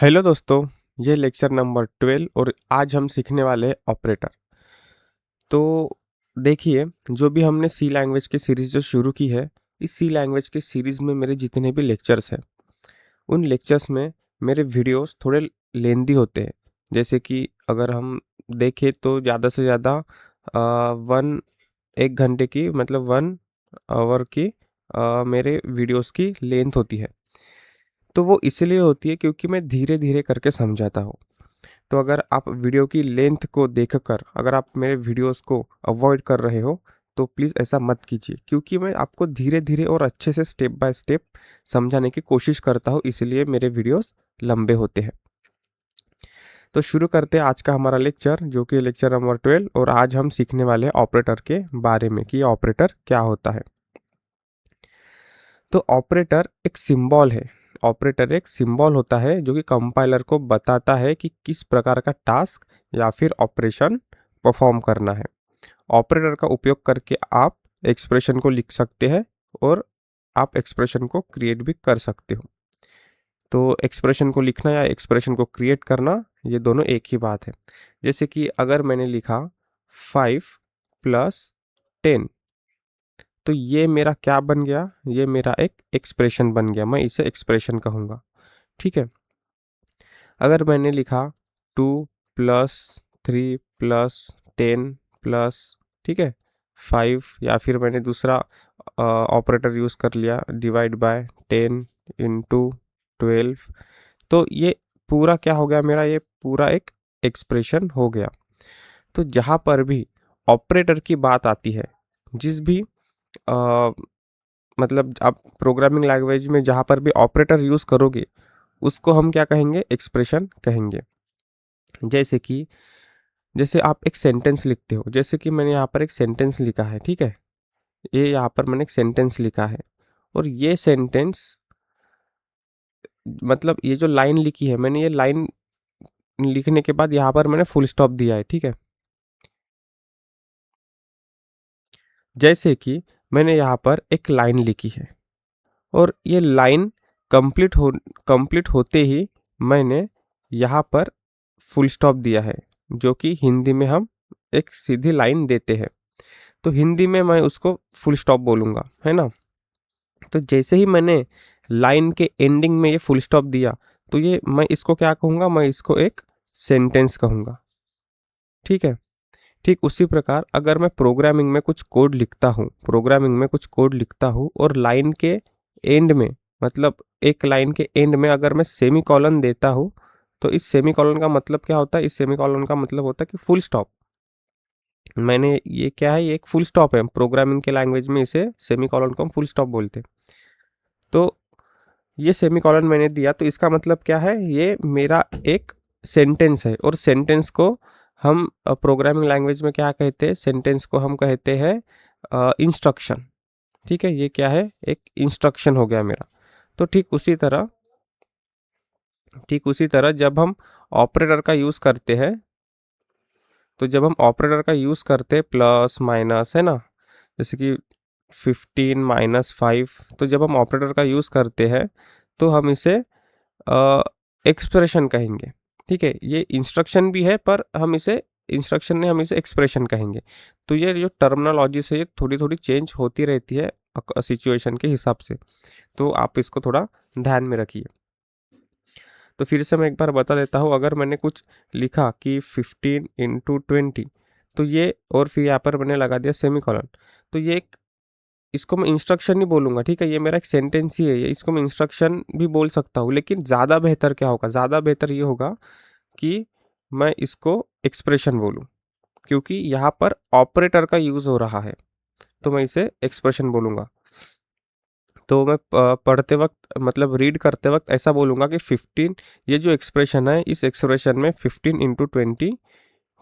Hello दोस्तों, ये lecture number 12 और आज हम सीखने वाले हैं ऑपरेटर। तो देखिए, जो भी हमने सी लैंग्वेज की सीरीज़ जो शुरू की है, इस सी लैंग्वेज की सीरीज़ में मेरे जितने भी लेक्चर्स हैं, उन लेक्चर्स में मेरे वीडियोस थोड़े लेंदी होते हैं। जैसे कि अगर हम देखें तो ज़्यादा से ज़्यादा 1 घंटे की मतलब 1 आवर की मेरे वीडियोस की लेंथ होती है। तो वो इसलिए होती है क्योंकि मैं धीरे-धीरे करके समझाता हूँ। तो अगर आप वीडियो की लेंथ को देखकर अगर आप मेरे वीडियोस को अवॉइड कर रहे हो, तो प्लीज़ ऐसा मत कीजिए क्योंकि मैं आपको धीरे-धीरे और अच्छे से स्टेप बाय स्टेप समझाने की कोशिश करता हूँ, इसलिए मेरे वीडियोस लंबे होते हैं। तो शुरू करते हैं आज का हमारा लेक्चर जो कि लेक्चर नंबर 12 और आज हम सीखने वाले हैं ऑपरेटर के बारे में कि ऑपरेटर क्या होता है। तो ऑपरेटर एक सिंबल है। ऑपरेटर एक सिंबल होता है जो कि कंपाइलर को बताता है कि किस प्रकार का टास्क या फिर ऑपरेशन परफॉर्म करना है। ऑपरेटर का उपयोग करके आप एक्सप्रेशन को लिख सकते हैं और आप एक्सप्रेशन को क्रिएट भी कर सकते हो। तो एक्सप्रेशन को लिखना या एक्सप्रेशन को क्रिएट करना ये दोनों एक ही बात है। जैसे कि अगर मैंने लिखा 5 प्लस 10, तो ये मेरा क्या बन गया? ये मेरा एक एक्सप्रेशन बन गया, मैं इसे एक्सप्रेशन कहूँगा, ठीक है? अगर मैंने लिखा 2 प्लस 3 प्लस 10 प्लस, ठीक है, 5 या फिर मैंने दूसरा ऑपरेटर यूज़ कर लिया डिवाइड बाय 10 इंटू 12, तो ये पूरा क्या हो गया मेरा? ये पूरा एक एक्सप्रेशन हो गया। तो जहाँ पर भी ऑपरेटर की बात आती है, जिस भी अ, मतलब आप प्रोग्रामिंग लैंग्वेज में जहाँ पर भी ऑपरेटर यूज़ करोगे, उसको हम क्या कहेंगे? एक्सप्रेशन कहेंगे। जैसे कि जैसे आप एक सेंटेंस लिखते हो, जैसे कि मैंने यहाँ पर एक सेंटेंस लिखा है, ठीक है? ये यहाँ पर मैंने एक सेंटेंस लिखा है और ये सेंटेंस मतलब ये जो लाइन लिखी है, मैंने ये लाइन लिखने के बाद यहाँ पर मैंने फुल स्टॉप दिया है, ठीक है? जैसे कि मैंने यहाँ पर एक लाइन लिखी है और ये लाइन कंप्लीट हो कंप्लीट होते ही मैंने यहाँ पर फुल स्टॉप दिया है, जो कि हिंदी में हम एक सीधी लाइन देते हैं। तो हिंदी में मैं उसको फुल स्टॉप बोलूँगा, है ना? तो जैसे ही मैंने लाइन के एंडिंग में ये फुल स्टॉप दिया, तो ये मैं इसको क्या कहूँगा? मैं इसको एक सेंटेंस कहूँगा, ठीक है? ठीक उसी प्रकार अगर मैं प्रोग्रामिंग में कुछ कोड लिखता हूँ और लाइन के एंड में मतलब एक लाइन के एंड में अगर मैं सेमीकोलन देता हूँ, तो इस सेमीकोलन का मतलब क्या होता है? इस सेमीकोलन का मतलब होता है कि फुल स्टॉप। मैंने ये क्या है? ये एक फुल स्टॉप है। प्रोग्रामिंग के लैंग्वेज में इसे सेमीकोलन को हम फुल स्टॉप बोलते हैं। तो ये सेमीकोलन मैंने दिया तो इसका मतलब क्या है? ये मेरा एक सेंटेंस है और सेंटेंस को हम प्रोग्रामिंग लैंग्वेज में क्या कहते हैं? सेंटेंस को हम कहते हैं इंस्ट्रक्शन, ठीक है? ये क्या है? एक इंस्ट्रक्शन हो गया मेरा। तो ठीक उसी तरह जब हम ऑपरेटर का यूज़ करते हैं, तो जब हम ऑपरेटर का यूज़ करते हैं प्लस माइनस, है ना? जैसे कि 15 माइनस 5, तो जब हम ऑपरेटर का यूज़ करते हैं तो हम इसे एक्सप्रेशन कहेंगे, ठीक है? ये इंस्ट्रक्शन भी है पर हम इसे इंस्ट्रक्शन नहीं, हम इसे एक्सप्रेशन कहेंगे। तो ये जो टर्मिनोलॉजी से ये थोड़ी-थोड़ी चेंज होती रहती है सिचुएशन के हिसाब से। तो आप इसको थोड़ा ध्यान में रखिए। तो फिर से मैं एक बार बता देता हूँ, अगर मैंने कुछ लिखा कि 15 इंटू 20, तो ये और फिर यहाँ पर मैंने लगा दिया सेमीकोलन, तो ये एक इसको मैं इंस्ट्रक्शन नहीं बोलूँगा, ठीक है? ये मेरा एक सेंटेंस ही है, ये इसको मैं इंस्ट्रक्शन भी बोल सकता हूँ, लेकिन ज़्यादा बेहतर क्या होगा? ज़्यादा बेहतर ये होगा कि मैं इसको एक्सप्रेशन बोलूँ, क्योंकि यहाँ पर ऑपरेटर का यूज़ हो रहा है, तो मैं इसे एक्सप्रेशन बोलूँगा। तो मैं पढ़ते वक़्त मतलब रीड करते वक़्त ऐसा बोलूँगा कि 15, ये जो एक्सप्रेशन है, इस एक्सप्रेशन में 15 इंटू 20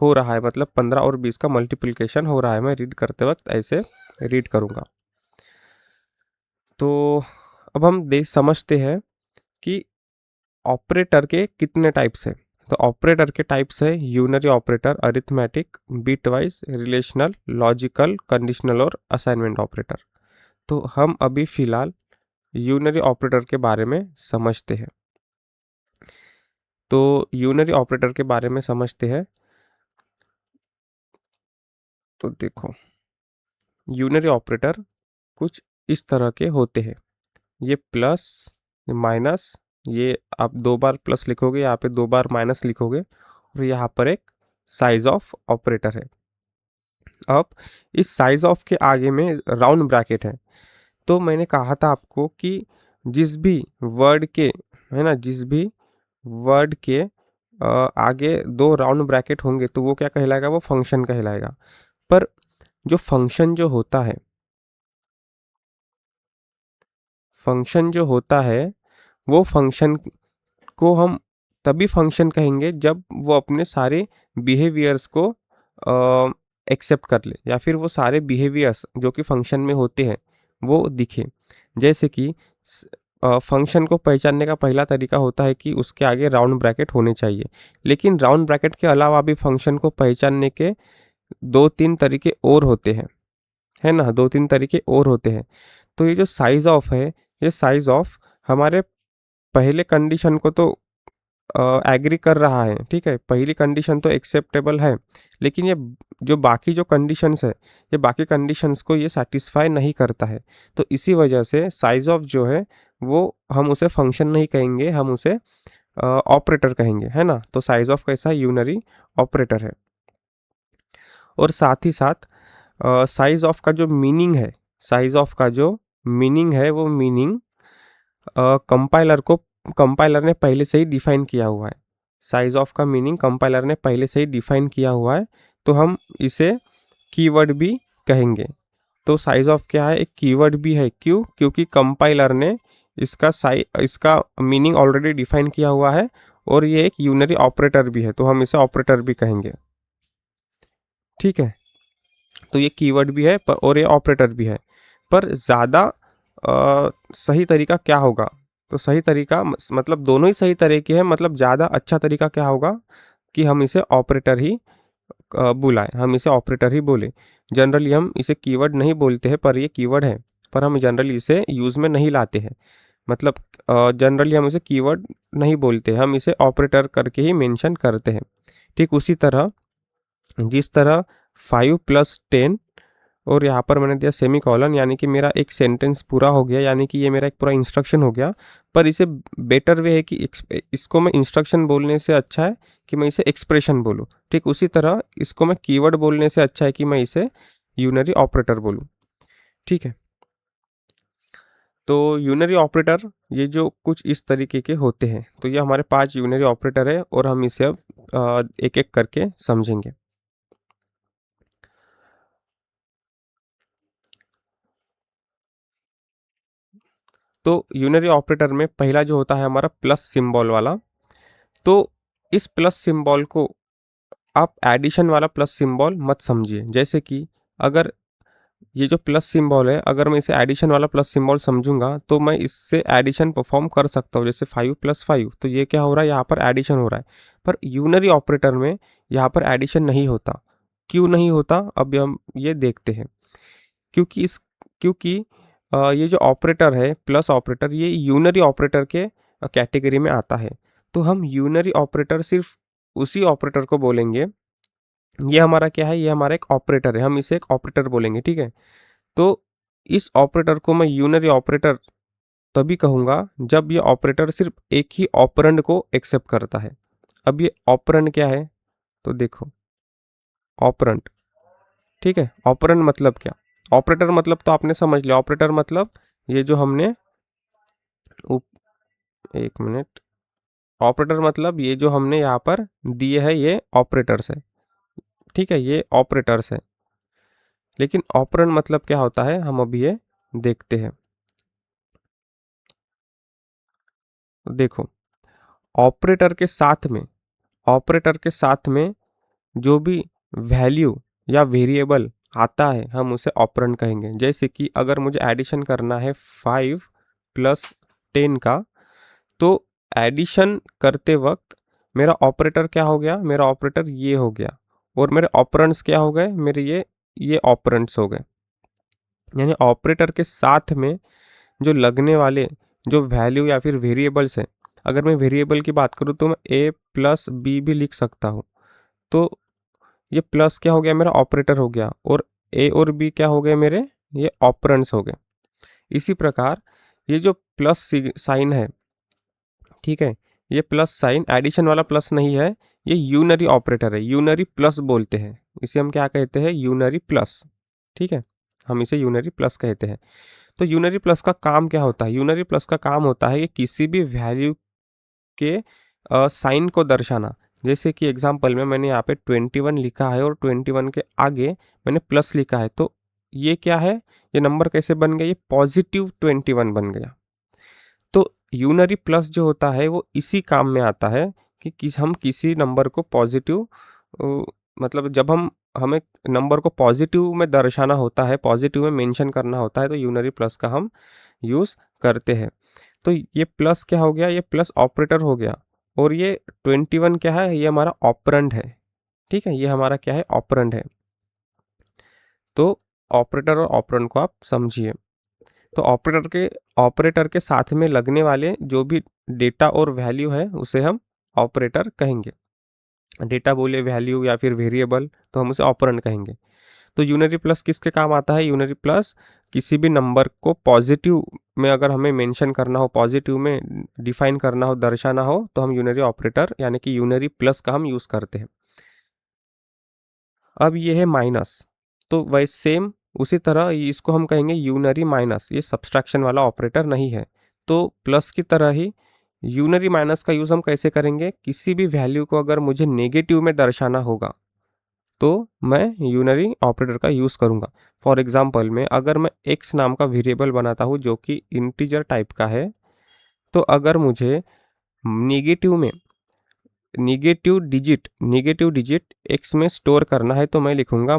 हो रहा है, मतलब 15 और 20 का मल्टीप्लिकेशन हो रहा है। मैं रीड करते वक़्त ऐसे रीड करूँगा। तो अब हम देख समझते हैं कि ऑपरेटर के कितने टाइप्स हैं। तो ऑपरेटर के टाइप्स है unary operator, arithmetic, bitwise, relational, logical, conditional और असाइनमेंट ऑपरेटर। तो हम अभी फ़िलहाल यूनरी ऑपरेटर के बारे में समझते हैं। तो यूनरी ऑपरेटर के बारे में समझते हैं। तो देखो, यूनरी ऑपरेटर कुछ इस तरह के होते हैं। ये प्लस, माइनस, ये आप 2 बार प्लस लिखोगे, यहाँ पे 2 बार माइनस लिखोगे, और यहाँ पर एक साइज ऑफ ऑपरेटर है। अब इस साइज ऑफ के आगे में राउंड ब्रैकेट है। तो मैंने कहा था आपको कि जिस भी वर्ड के, है ना, जिस भी वर्ड के आगे 2 राउंड ब्रैकेट होंगे तो वो क्या कहलाएगा, वो फंक्शन कहलाएगा। पर जो फंक्शन जो होता है, फंक्शन जो होता है वो फंक्शन को हम तभी फंक्शन कहेंगे जब वो अपने सारे बिहेवियर्स को एक्सेप्ट कर ले, या फिर वो सारे बिहेवियर्स जो कि फंक्शन में होते हैं वो दिखे। जैसे कि फंक्शन को पहचानने का पहला तरीका होता है कि उसके आगे राउंड ब्रैकेट होने चाहिए। लेकिन राउंड ब्रैकेट के अलावा भी फंक्शन को पहचानने के 2-3 तरीके और होते हैं, है ना, 2-3 तरीके और होते हैं। तो ये जो साइज ऑफ है, ये साइज ऑफ हमारे पहले कंडीशन को तो एग्री कर रहा है, ठीक है, पहली कंडीशन तो एक्सेप्टेबल है, लेकिन ये जो बाकी जो कंडीशंस है, ये बाकी कंडीशंस को ये सेटिस्फाई नहीं करता है। तो इसी वजह से साइज ऑफ जो है वो हम उसे फंक्शन नहीं कहेंगे, हम उसे ऑपरेटर कहेंगे, है ना। तो साइज ऑफ कैसा यूनरी ऑपरेटर है। और साथ ही साथ साइज ऑफ का जो मीनिंग है, साइज ऑफ का जो मीनिंग है, वो मीनिंग कंपाइलर को, कंपाइलर ने पहले से ही डिफाइन किया हुआ है। साइज ऑफ का मीनिंग कंपाइलर ने पहले से ही डिफाइन किया हुआ है, तो हम इसे कीवर्ड भी कहेंगे। तो साइज ऑफ क्या है, एक कीवर्ड भी है। क्यों? क्योंकि कंपाइलर ने इसका मीनिंग ऑलरेडी डिफाइन किया हुआ है, और ये एक यूनरी ऑपरेटर भी है, तो हम इसे ऑपरेटर भी कहेंगे, ठीक है। तो ये कीवर्ड भी है और ये ऑपरेटर भी है। पर ज़्यादा सही तरीका क्या होगा? तो सही तरीका मतलब दोनों ही सही तरीके हैं, मतलब ज़्यादा अच्छा तरीका क्या होगा कि हम इसे ऑपरेटर ही बुलाएं, हम इसे ऑपरेटर ही बोले। जनरली हम इसे कीवर्ड नहीं बोलते हैं, पर ये कीवर्ड है, पर हम जनरली इसे यूज़ में नहीं लाते हैं। मतलब जनरली हम इसे कीवर्ड नहीं बोलते, हम इसे ऑपरेटर करके ही मेंशन करते हैं। ठीक उसी तरह जिस तरह 5 + 10, और यहाँ पर मैंने दिया सेमी कॉलन, यानी कि मेरा एक सेंटेंस पूरा हो गया, यानी कि ये मेरा एक पूरा इंस्ट्रक्शन हो गया। पर इसे बेटर वे है कि इसको मैं इंस्ट्रक्शन बोलने से अच्छा है कि मैं इसे एक्सप्रेशन बोलूँ। ठीक उसी तरह इसको मैं कीवर्ड बोलने से अच्छा है कि मैं इसे यूनरी ऑपरेटर बोलूँ, ठीक है। तो यूनरी ऑपरेटर ये जो कुछ इस तरीके के होते हैं। तो ये हमारे 5 यूनरी ऑपरेटर है, और हम इसे अब एक एक करके समझेंगे। तो यूनरी ऑपरेटर में पहला जो होता है हमारा प्लस सिंबल वाला। तो इस प्लस सिंबल को आप एडिशन वाला प्लस सिंबल मत समझिए। जैसे कि अगर ये जो प्लस सिंबल है, अगर मैं इसे एडिशन वाला प्लस सिंबल समझूंगा तो मैं इससे एडिशन परफॉर्म कर सकता हूँ। जैसे 5 + 5, तो ये क्या हो रहा है, यहाँ पर एडिशन हो रहा है। पर यूनरी ऑपरेटर में यहाँ पर एडिशन नहीं होता। क्यों नहीं होता, अब हम ये देखते हैं। क्योंकि ये जो ऑपरेटर है प्लस ऑपरेटर, ये यूनरी ऑपरेटर के कैटेगरी में आता है। तो हम यूनरी ऑपरेटर सिर्फ उसी ऑपरेटर को बोलेंगे। ये हमारा क्या है, ये हमारा एक ऑपरेटर है, हम इसे एक ऑपरेटर बोलेंगे, ठीक है। तो इस ऑपरेटर को मैं यूनरी ऑपरेटर तभी कहूँगा जब ये ऑपरेटर सिर्फ एक ही ऑपरेंड को एक्सेप्ट करता है। अब ये ऑपरेंड क्या है, तो देखो, ऑपरेंड, ठीक है। ऑपरेंड मतलब क्या, ऑपरेटर मतलब तो आपने समझ लिया। ऑपरेटर मतलब ये जो हमने एक मिनट, ऑपरेटर मतलब ये जो हमने यहाँ पर दिए है, ये ऑपरेटर्स है, ठीक है, ये ऑपरेटर्स है। लेकिन ऑपरेंड मतलब क्या होता है, हम अभी ये देखते हैं। देखो, ऑपरेटर के साथ में, ऑपरेटर के साथ में जो भी वैल्यू या वेरिएबल आता है हम उसे ऑपरेंड कहेंगे। जैसे कि अगर मुझे एडिशन करना है 5 + 10 का, तो एडिशन करते वक्त मेरा ऑपरेटर क्या हो गया, मेरा ऑपरेटर ये हो गया, और मेरे ऑपरेंड्स क्या हो गए, मेरे ये ऑपरेंड्स हो गए। यानी ऑपरेटर के साथ में जो लगने वाले जो वैल्यू या फिर वेरिएबल्स हैं अगर मैं वेरिएबल की बात करूँ तो मैं ए प्लस बी भी लिख सकता हूँ। तो ये प्लस क्या हो गया, मेरा ऑपरेटर हो गया, और ए और बी क्या हो गए मेरे, ये ऑपरेंड्स हो गए। इसी प्रकार ये जो प्लस साइन है, ठीक है, ये प्लस साइन एडिशन वाला प्लस नहीं है, ये यूनरी ऑपरेटर है, यूनरी प्लस बोलते हैं इसे, हम क्या कहते हैं, यूनरी प्लस। ठीक है, हम इसे यूनरी प्लस कहते हैं। तो यूनरी प्लस का काम क्या होता है, यूनरी प्लस का काम होता है कि किसी भी वैल्यू के साइन को दर्शाना। जैसे कि एग्जांपल में मैंने यहाँ पे 21 लिखा है और 21 के आगे मैंने प्लस लिखा है, तो ये क्या है, ये नंबर कैसे बन गया, ये पॉजिटिव 21 बन गया। तो यूनरी प्लस जो होता है वो इसी काम में आता है कि हम किसी नंबर को पॉजिटिव, मतलब जब हमें नंबर को पॉजिटिव में दर्शाना होता है, पॉजिटिव में मेंशन करना होता है, तो यूनरी प्लस का हम यूज़ करते हैं। तो ये प्लस क्या हो गया, ये प्लस ऑपरेटर हो गया, और ये 21 क्या है, ये हमारा ऑपरेंड है। ठीक है, ये हमारा क्या है, ऑपरेंड है। तो ऑपरेटर और ऑपरेंड को आप समझिए। तो ऑपरेटर के साथ में लगने वाले जो भी डेटा और वैल्यू है उसे हम ऑपरेटर कहेंगे। डेटा बोले वैल्यू या फिर वेरिएबल, तो हम उसे ऑपरेंड कहेंगे। तो यूनरी प्लस किसके काम आता है, यूनरी प्लस किसी भी नंबर को पॉजिटिव में अगर हमें मेंशन करना हो, पॉजिटिव में डिफाइन करना हो, दर्शाना हो, तो हम यूनरी ऑपरेटर यानी कि यूनरी प्लस का हम यूज़ करते हैं। अब ये है माइनस, तो वैसे सेम उसी तरह इसको हम कहेंगे यूनरी माइनस, ये सब्सट्रैक्शन वाला ऑपरेटर नहीं है। तो प्लस की तरह ही यूनरी माइनस का यूज़ हम कैसे करेंगे, किसी भी वैल्यू को अगर मुझे नेगेटिव में दर्शाना होगा तो मैं यूनरी ऑपरेटर का यूज़ करूँगा। फॉर एग्जांपल में अगर मैं एक्स नाम का वेरिएबल बनाता हूँ जो कि इंटीजर टाइप का है, तो अगर मुझे नेगेटिव में नेगेटिव डिजिट एक्स में स्टोर करना है, तो मैं लिखूँगा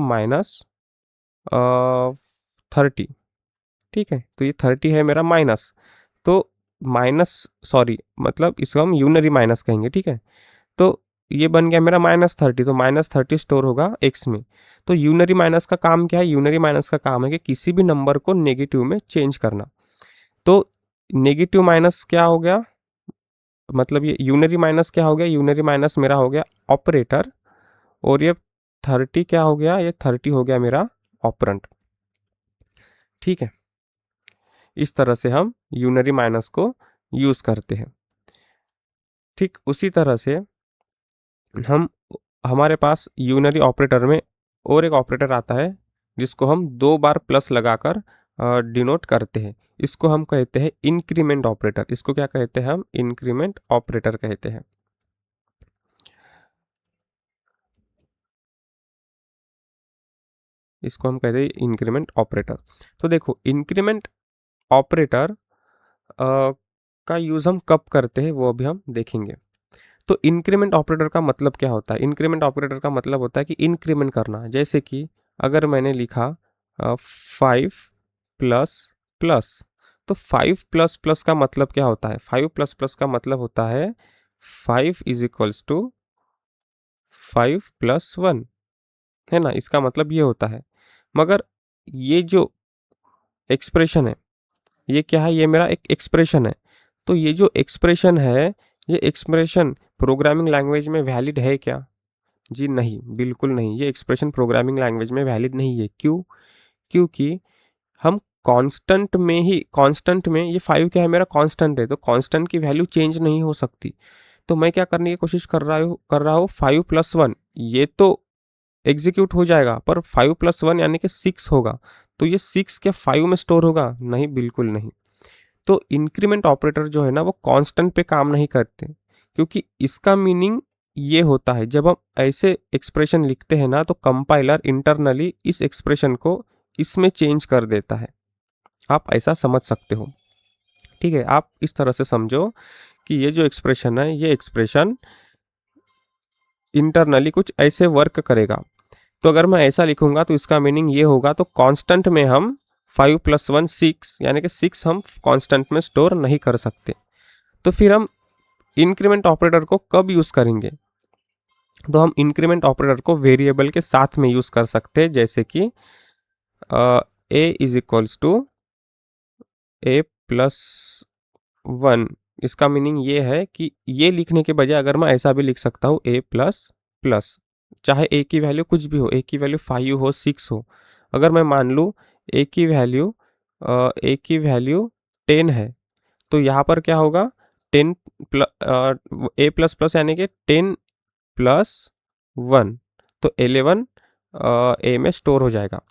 -30। ठीक है, तो ये 30 है मेरा माइनस, तो माइनस, सॉरी, मतलब इसको हम यूनरी माइनस कहेंगे। ठीक है, तो ये बन गया मेरा -30, तो -30 स्टोर होगा एक्स में। तो यूनरी माइनस का काम क्या है, यूनरी माइनस का काम है कि किसी भी नंबर को नेगेटिव में चेंज करना। तो नेगेटिव माइनस क्या हो गया, मतलब ये यूनरी माइनस क्या हो गया, यूनरी माइनस मेरा हो गया ऑपरेटर, और ये 30 क्या हो गया, ये 30 हो गया मेरा ऑपरेंड। ठीक है, इस तरह से हम यूनरी माइनस को यूज़ करते हैं। ठीक उसी तरह से हम हमारे पास यूनरी ऑपरेटर में और एक ऑपरेटर आता है जिसको हम 2 बार प्लस लगाकर डिनोट करते हैं। इसको हम कहते हैं इंक्रीमेंट ऑपरेटर। इसको क्या कहते हैं, हम इंक्रीमेंट ऑपरेटर कहते हैं। इसको हम कहते हैं इंक्रीमेंट ऑपरेटर। तो देखो, इंक्रीमेंट ऑपरेटर का यूज़ हम कब करते हैं वो अभी हम देखेंगे। तो इंक्रीमेंट ऑपरेटर का मतलब क्या होता है, इंक्रीमेंट ऑपरेटर का मतलब होता है कि इंक्रीमेंट करना। जैसे कि अगर मैंने लिखा 5 प्लस प्लस, तो 5 प्लस प्लस का मतलब क्या होता है, 5 प्लस प्लस का मतलब होता है 5 इज इक्वल्स टू 5 प्लस 1, है ना, इसका मतलब ये होता है। मगर ये जो एक्सप्रेशन है, ये क्या है, ये मेरा एक एक्सप्रेशन है। तो ये जो एक्सप्रेशन है, ये एक्सप्रेशन प्रोग्रामिंग लैंग्वेज में वैलिड है क्या? जी नहीं, बिल्कुल नहीं। ये एक्सप्रेशन प्रोग्रामिंग लैंग्वेज में वैलिड नहीं है। क्यों? क्योंकि हम कांस्टेंट में ये 5 क्या है, मेरा कांस्टेंट है, तो कांस्टेंट की वैल्यू चेंज नहीं हो सकती। तो मैं क्या करने की कोशिश कर रहा हूँ 5 प्लस 1, ये तो एग्जीक्यूट हो जाएगा, पर 5 प्लस 1 यानी कि 6 होगा। तो ये 6 क्या 5 में स्टोर होगा? नहीं, बिल्कुल नहीं। तो इंक्रीमेंट ऑपरेटर जो है ना, वो कांस्टेंट पे काम नहीं करते, क्योंकि इसका मीनिंग ये होता है, जब हम ऐसे एक्सप्रेशन लिखते हैं ना, तो कंपाइलर इंटरनली इस एक्सप्रेशन को इसमें चेंज कर देता है। आप ऐसा समझ सकते हो। ठीक है, आप इस तरह से समझो कि ये जो एक्सप्रेशन है, ये एक्सप्रेशन इंटरनली कुछ ऐसे वर्क करेगा। तो अगर मैं ऐसा लिखूंगा तो इसका मीनिंग ये होगा, तो कांस्टेंट में हम 5 प्लस 1 6, यानी कि 6 हम कांस्टेंट में स्टोर नहीं कर सकते। तो फिर हम इंक्रीमेंट ऑपरेटर को कब यूज़ करेंगे? तो हम इंक्रीमेंट ऑपरेटर को वेरिएबल के साथ में यूज़ कर सकते हैं, जैसे कि a is equals to a plus 1 इसका मीनिंग ये है कि ये लिखने के बजाय अगर मैं ऐसा भी लिख सकता हूँ ए प्लस प्लस, चाहे ए की वैल्यू कुछ भी हो, ए की वैल्यू 5 हो 6 हो, अगर मैं मान लूँ ए की वैल्यू ए की वैल्यू 10 है, तो यहाँ पर क्या होगा 10 ए प्लस प्लस यानी कि 10 प्लस 1, तो 11 ए में स्टोर हो जाएगा।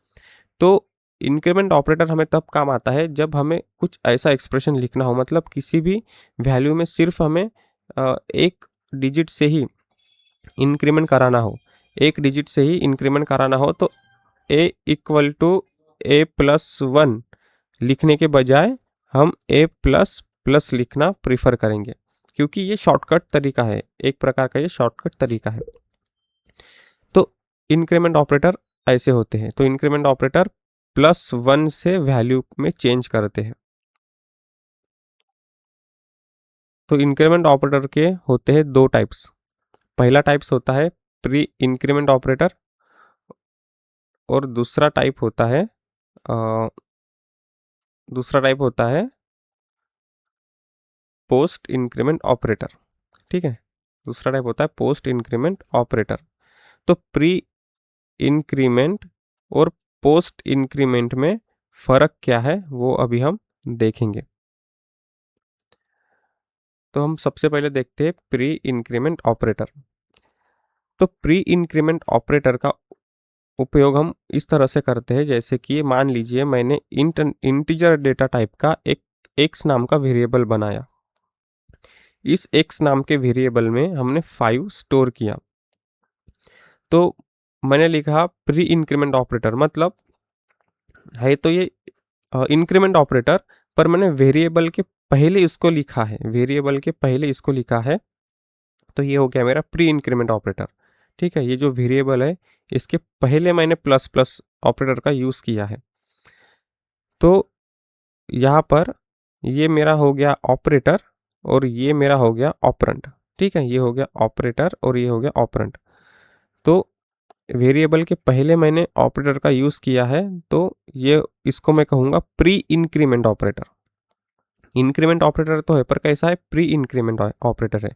तो इंक्रीमेंट ऑपरेटर हमें तब काम आता है जब हमें कुछ ऐसा एक्सप्रेशन लिखना हो, मतलब किसी भी वैल्यू में सिर्फ हमें एक डिजिट से ही इंक्रीमेंट कराना हो, एक डिजिट से ही इंक्रीमेंट कराना हो, तो a equal to a plus one लिखने के बजाय हम ए प्लस प्लस लिखना प्रीफर करेंगे, क्योंकि ये शॉर्टकट तरीका है, एक प्रकार का ये शॉर्टकट तरीका है। तो इंक्रीमेंट ऑपरेटर ऐसे होते हैं। तो इंक्रीमेंट ऑपरेटर प्लस वन से वैल्यू में चेंज करते हैं। तो इंक्रीमेंट ऑपरेटर के होते हैं दो टाइप्स। पहला टाइप्स होता है प्री इंक्रीमेंट ऑपरेटर, और दूसरा टाइप होता है पोस्ट इंक्रीमेंट ऑपरेटर। ठीक है, दूसरा टाइप होता है पोस्ट इंक्रीमेंट ऑपरेटर। तो प्री इंक्रीमेंट और पोस्ट इंक्रीमेंट में फ़र्क क्या है वो अभी हम देखेंगे। तो हम सबसे पहले देखते हैं प्री इंक्रीमेंट ऑपरेटर। तो प्री इंक्रीमेंट ऑपरेटर का उपयोग हम इस तरह से करते हैं, जैसे कि मान लीजिए मैंने इंटीजर डेटा टाइप का एक एक्स नाम का वेरिएबल बनाया। इस एक्स नाम के वेरिएबल में हमने 5 स्टोर किया। तो मैंने लिखा प्री इंक्रीमेंट ऑपरेटर, मतलब है तो ये इंक्रीमेंट ऑपरेटर, पर मैंने वेरिएबल के पहले इसको लिखा है, वेरिएबल के पहले इसको लिखा है। तो ये हो गया मेरा प्री इंक्रीमेंट ऑपरेटर। ठीक है, ये जो वेरिएबल है इसके पहले मैंने प्लस प्लस ऑपरेटर का यूज़ किया है। तो यहाँ पर ये मेरा हो गया ऑपरेटर और ये मेरा हो गया ऑपरेंड। ठीक है, ये हो गया ऑपरेटर और ये हो गया ऑपरेंड। तो वेरिएबल के पहले मैंने ऑपरेटर का यूज़ किया है, तो ये इसको मैं कहूँगा pre increment operator. Increment operator तो है, पर कैसा है, प्री इंक्रीमेंट ऑपरेटर है।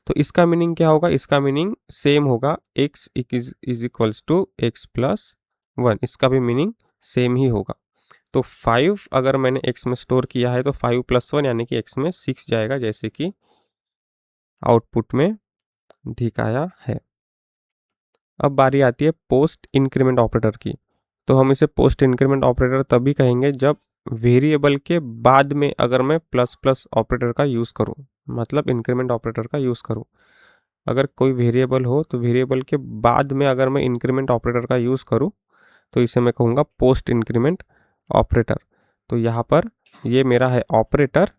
तो इसका मीनिंग क्या होगा, इसका मीनिंग सेम होगा, x is equals to x plus one, इसका भी मीनिंग सेम ही होगा। तो 5 अगर मैंने x में स्टोर किया है तो 5 प्लस वन यानी कि x में 6 जाएगा, जैसे कि आउटपुट में दिखाया है। अब बारी आती है पोस्ट इंक्रीमेंट ऑपरेटर की। तो हम इसे पोस्ट इंक्रीमेंट ऑपरेटर तभी कहेंगे जब वेरिएबल के बाद में अगर मैं प्लस प्लस ऑपरेटर का यूज़ करूँ, मतलब इंक्रीमेंट ऑपरेटर का यूज़ करूँ। अगर कोई वेरिएबल हो तो वेरिएबल के बाद में अगर मैं इंक्रीमेंट ऑपरेटर का यूज़ करूँ तो इसे मैं कहूँगा पोस्ट इंक्रीमेंट ऑपरेटर। तो यहाँ पर ये मेरा है ऑपरेटर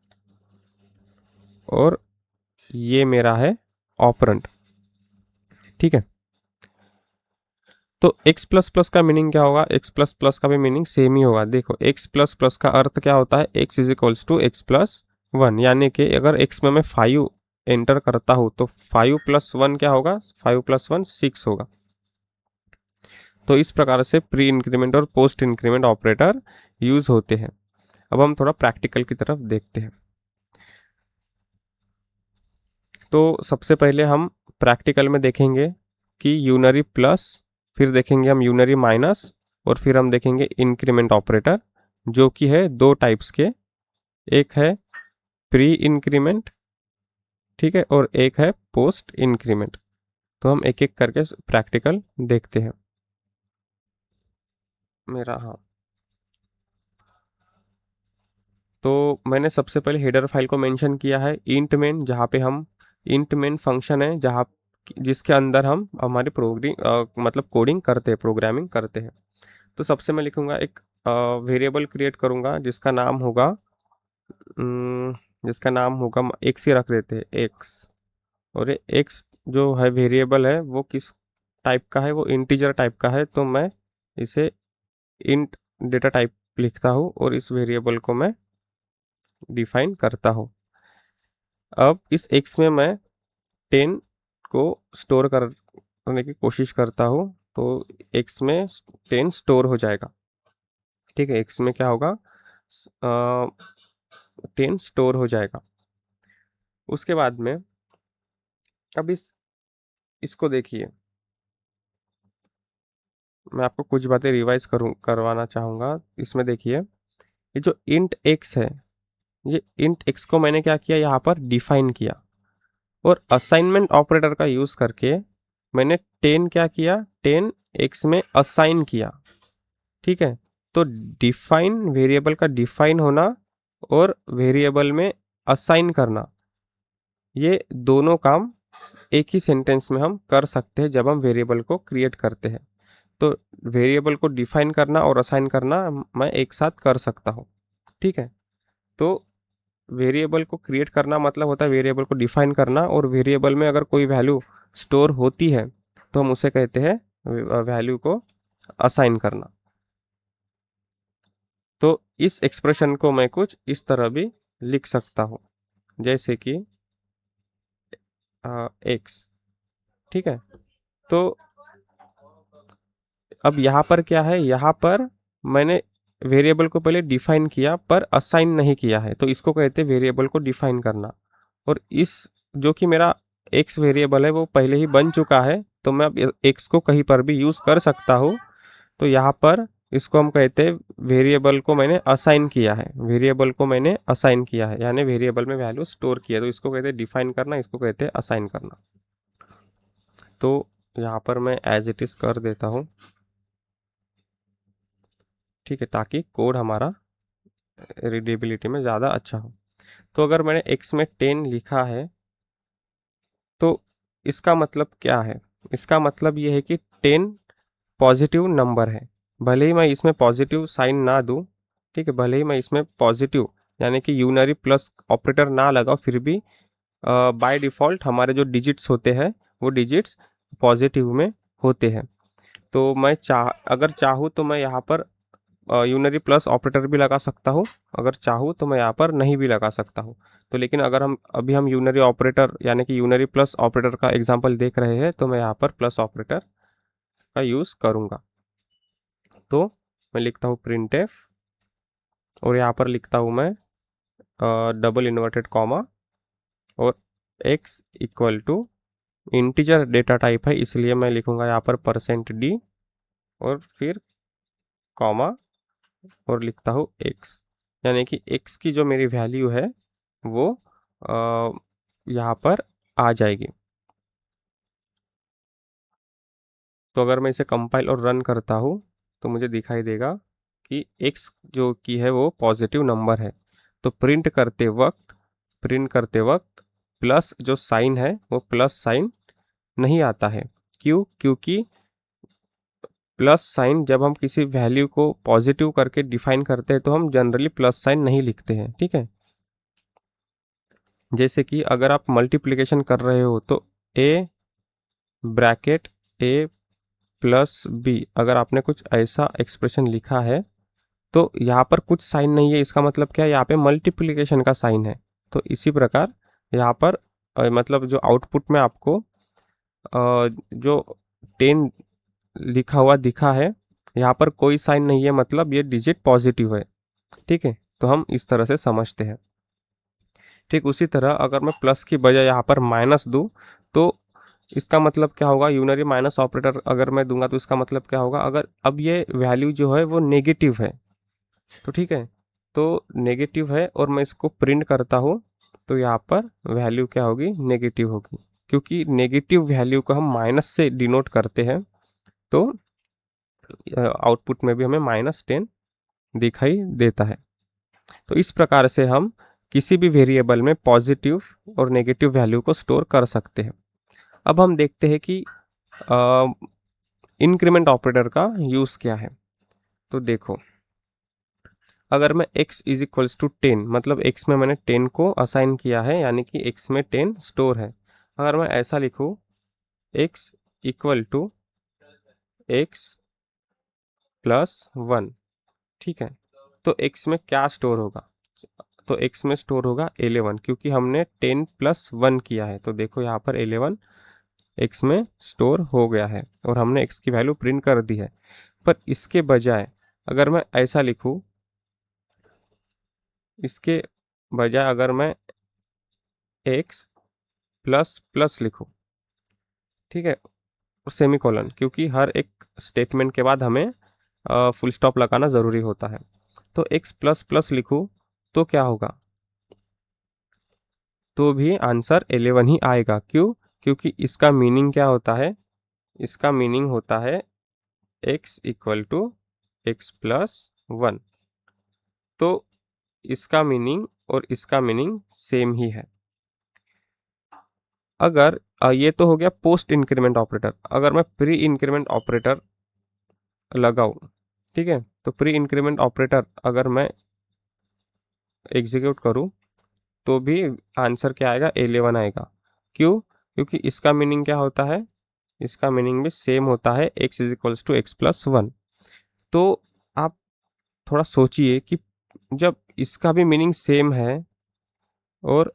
और ये मेरा है ऑपरेंड। ठीक है, तो x प्लस प्लस का मीनिंग क्या होगा, x प्लस प्लस का भी मीनिंग सेम ही होगा। देखो x प्लस प्लस का अर्थ क्या होता है, x is equals to x plus one, यानी कि अगर x में मैं 5 एंटर करता हूँ तो 5 प्लस वन क्या होगा, 5 प्लस वन 6 होगा। तो इस प्रकार से प्री इंक्रीमेंट और पोस्ट इंक्रीमेंट ऑपरेटर यूज होते हैं। अब हम थोड़ा प्रैक्टिकल की तरफ देखते हैं। तो सबसे पहले हम प्रैक्टिकल में देखेंगे कि यूनरी प्लस, फिर देखेंगे हम यूनरी माइनस, और फिर हम देखेंगे इंक्रीमेंट ऑपरेटर, जो कि है दो टाइप्स के, एक है प्री इंक्रीमेंट, ठीक है, और एक है पोस्ट इंक्रीमेंट। तो हम एक एक करके प्रैक्टिकल देखते हैं। मेरा हाँ, तो मैंने सबसे पहले हेडर फाइल को मेंशन किया है इंट मेन, जहाँ पे हम इंट मेन फंक्शन है जहाँ जिसके अंदर हम हमारी मतलब कोडिंग करते हैं, प्रोग्रामिंग करते हैं। तो सबसे मैं लिखूंगा एक वेरिएबल क्रिएट करूंगा जिसका नाम होगा एक्स ही रख देते हैं, एक्स। और ये एक्स जो है वेरिएबल है वो किस टाइप का है, वो इंटीजर टाइप का है, तो मैं इसे इंट डेटा टाइप लिखता हूँ और इस वेरिएबल को मैं डिफाइन करता हूँ। अब इस एक्स में मैं 10 को स्टोर करने की कोशिश करता हूँ, तो एक्स में 10 स्टोर हो जाएगा। ठीक है, एक्स में क्या होगा, 10 स्टोर हो जाएगा। उसके बाद में अब इसको देखिए, मैं आपको कुछ बातें रिवाइज करवाना चाहूँगा। इसमें देखिए, ये जो इंट एक्स है, ये इंट एक्स को मैंने क्या किया, यहाँ पर डिफाइन किया और असाइनमेंट ऑपरेटर का यूज़ करके मैंने 10 क्या किया, 10 एक्स में असाइन किया। ठीक है, तो डिफाइन, वेरिएबल का डिफाइन होना और वेरिएबल में असाइन करना, ये दोनों काम एक ही सेंटेंस में हम कर सकते हैं जब हम वेरिएबल को क्रिएट करते हैं। तो वेरिएबल को डिफाइन करना और असाइन करना मैं एक साथ कर सकता हूँ। ठीक है, तो वेरिएबल को क्रिएट करना मतलब होता है वेरिएबल को डिफाइन करना, और वेरिएबल में अगर कोई वैल्यू स्टोर होती है तो हम उसे कहते हैं वैल्यू को असाइन करना। तो इस एक्सप्रेशन को मैं कुछ इस तरह भी लिख सकता हूँ, जैसे कि एक्स। ठीक है, तो अब यहाँ पर क्या है, यहाँ पर मैंने वेरिएबल को पहले डिफाइन किया पर असाइन नहीं किया है, तो इसको कहते हैं वेरिएबल को डिफाइन करना। और इस जो कि मेरा एक्स वेरिएबल है वो पहले ही बन चुका है, तो मैं अब एक्स को कहीं पर भी यूज़ कर सकता हूँ। तो यहाँ पर इसको हम कहते हैं वेरिएबल को मैंने असाइन किया है, वेरिएबल को मैंने असाइन किया है, यानी वेरिएबल में वैल्यू स्टोर किया, तो इसको कहते हैं डिफाइन करना, इसको कहते हैं असाइन करना। तो यहाँ पर मैं एज इट इज़ कर देता हूँ। ठीक है, ताकि कोड हमारा रीडेबिलिटी में ज़्यादा अच्छा हो। तो अगर मैंने x में 10 लिखा है तो इसका मतलब क्या है, इसका मतलब ये है कि 10 पॉजिटिव नंबर है। भले ही मैं इसमें पॉजिटिव साइन ना दूं, ठीक है, भले ही मैं इसमें पॉजिटिव यानी कि यूनरी प्लस ऑपरेटर ना लगाओ, फिर भी बाय डिफ़ॉल्ट हमारे जो डिजिट्स होते हैं वो डिजिट्स पॉजिटिव में होते हैं। तो मैं अगर चाहूँ तो मैं यहाँ पर यूनरी प्लस ऑपरेटर भी लगा सकता हूँ, अगर चाहूँ तो मैं यहाँ पर नहीं भी लगा सकता हूँ। तो लेकिन अगर हम यूनरी ऑपरेटर यानी कि यूनरी प्लस ऑपरेटर का एग्जांपल देख रहे हैं, तो मैं यहाँ पर प्लस ऑपरेटर का यूज़ करूँगा। तो मैं लिखता हूँ प्रिंट एफ, और यहाँ पर लिखता हूँ मैं डबल इन्वर्टेड कॉमा, और x equal to integer data type है इसलिए मैं लिखूँगा यहाँ पर %d और फिर कॉमा, और लिखता हूँ एक्स, यानी कि एक्स की जो मेरी वैल्यू है वो यहाँ पर आ जाएगी। तो अगर मैं इसे कंपाइल और रन करता हूँ तो मुझे दिखाई देगा कि एक्स जो की है वो पॉजिटिव नंबर है। तो प्रिंट करते वक्त प्लस जो साइन है वो प्लस साइन नहीं आता है। क्यों? क्योंकि प्लस साइन जब हम किसी वैल्यू को पॉजिटिव करके डिफाइन करते हैं तो हम जनरली प्लस साइन नहीं लिखते हैं। ठीक है, जैसे कि अगर आप मल्टीप्लिकेशन कर रहे हो तो A bracket A plus B, अगर आपने कुछ ऐसा एक्सप्रेशन लिखा है तो यहाँ पर कुछ साइन नहीं है, इसका मतलब क्या है, यहाँ पे मल्टीप्लिकेशन का साइन है। तो इसी प्रकार यहाँ पर मतलब जो आउटपुट में आपको जो 10 लिखा हुआ दिखा है, यहाँ पर कोई साइन नहीं है, मतलब ये डिजिट पॉजिटिव है। ठीक है, तो हम इस तरह से समझते हैं। ठीक उसी तरह अगर मैं प्लस की बजाय यहाँ पर माइनस दूँ तो इसका मतलब क्या होगा, यूनरी माइनस ऑपरेटर अगर मैं दूंगा तो इसका मतलब क्या होगा, अगर अब ये वैल्यू जो है वो नेगेटिव है, तो ठीक है, तो नेगेटिव है और मैं इसको प्रिंट करता हूँ तो यहाँ पर वैल्यू क्या होगी, नेगेटिव होगी। क्योंकि नेगेटिव वैल्यू को हम माइनस से डिनोट करते हैं, तो आउटपुट में भी हमें -10 दिखाई देता है। तो इस प्रकार से हम किसी भी वेरिएबल में पॉजिटिव और नेगेटिव वैल्यू को स्टोर कर सकते हैं। अब हम देखते हैं कि इंक्रीमेंट ऑपरेटर का यूज़ क्या है। तो देखो, अगर मैं x इज इक्वल्स टू 10, मतलब x में मैंने 10 को असाइन किया है, यानी कि x में 10 स्टोर है। अगर मैं ऐसा लिखूँ x equal to x plus 1, ठीक है, तो x में क्या स्टोर होगा, तो x में स्टोर होगा 11, क्योंकि हमने 10 प्लस 1 किया है। तो देखो यहाँ पर 11 x में स्टोर हो गया है और हमने x की वैल्यू प्रिंट कर दी है। पर इसके बजाय अगर मैं ऐसा लिखूँ, इसके बजाय अगर मैं एक्स प्लस प्लस लिखो, ठीक है, और सेमीकोलन, क्योंकि हर एक स्टेटमेंट के बाद हमें फुल स्टॉप लगाना ज़रूरी होता है। तो एक्स प्लस प्लस लिखूँ तो क्या होगा, तो भी आंसर 11 ही आएगा। क्यों? क्योंकि इसका मीनिंग क्या होता है, इसका मीनिंग होता है x equal to x plus one. तो इसका मीनिंग और इसका मीनिंग सेम ही है। अगर ये तो हो गया पोस्ट इंक्रीमेंट ऑपरेटर, अगर मैं प्री इंक्रीमेंट ऑपरेटर लगाऊं, ठीक है, तो प्री इंक्रीमेंट ऑपरेटर अगर मैं एग्जीक्यूट करूं तो भी आंसर क्या आएगा, 11 आएगा। क्यों? क्योंकि इसका मीनिंग क्या होता है, इसका मीनिंग भी सेम होता है, x is equals to x plus one. तो आप थोड़ा सोचिए कि जब इसका भी मीनिंग सेम है और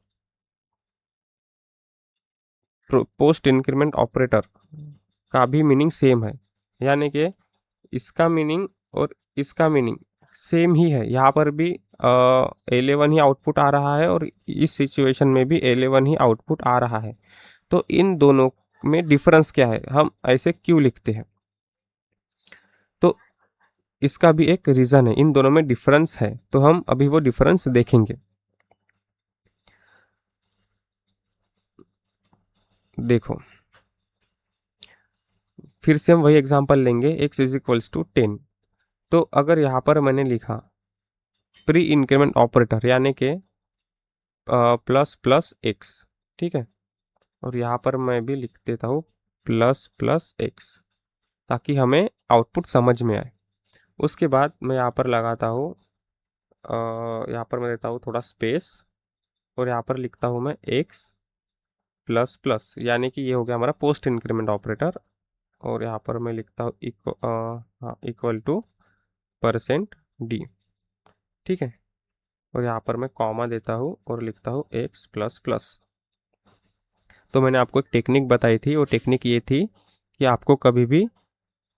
पोस्ट इंक्रीमेंट ऑपरेटर का भी मीनिंग सेम है, यानी कि इसका मीनिंग और इसका मीनिंग सेम ही है, यहाँ पर भी 11 ही आउटपुट आ रहा है और इस सिचुएशन में भी 11 ही आउटपुट आ रहा है। तो इन दोनों में डिफरेंस क्या है, हम ऐसे क्यों लिखते हैं, तो इसका भी एक रीज़न है, इन दोनों में डिफरेंस है, तो हम अभी वो डिफरेंस देखेंगे। देखो, फिर से हम वही एग्जांपल लेंगे, x इज इक्वल्स टू 10। तो अगर यहाँ पर मैंने लिखा प्री इंक्रीमेंट ऑपरेटर यानी कि प्लस प्लस एक्स, ठीक है, और यहाँ पर मैं भी लिख देता हूँ प्लस प्लस एक्स, ताकि हमें आउटपुट समझ में आए। उसके बाद मैं यहाँ पर लगाता हूँ, यहाँ पर मैं देता हूँ थोड़ा स्पेस, और यहाँ पर लिखता हूँ मैं एक्स प्लस प्लस, यानी कि ये हो गया हमारा पोस्ट इंक्रीमेंट ऑपरेटर। और यहाँ पर मैं लिखता हूँ इक्वल टू परसेंट डी, ठीक है, और यहाँ पर मैं कॉमा देता हूँ और लिखता हूँ एक्स प्लस प्लस। तो मैंने आपको एक टेक्निक बताई थी, वो टेक्निक ये थी कि आपको कभी भी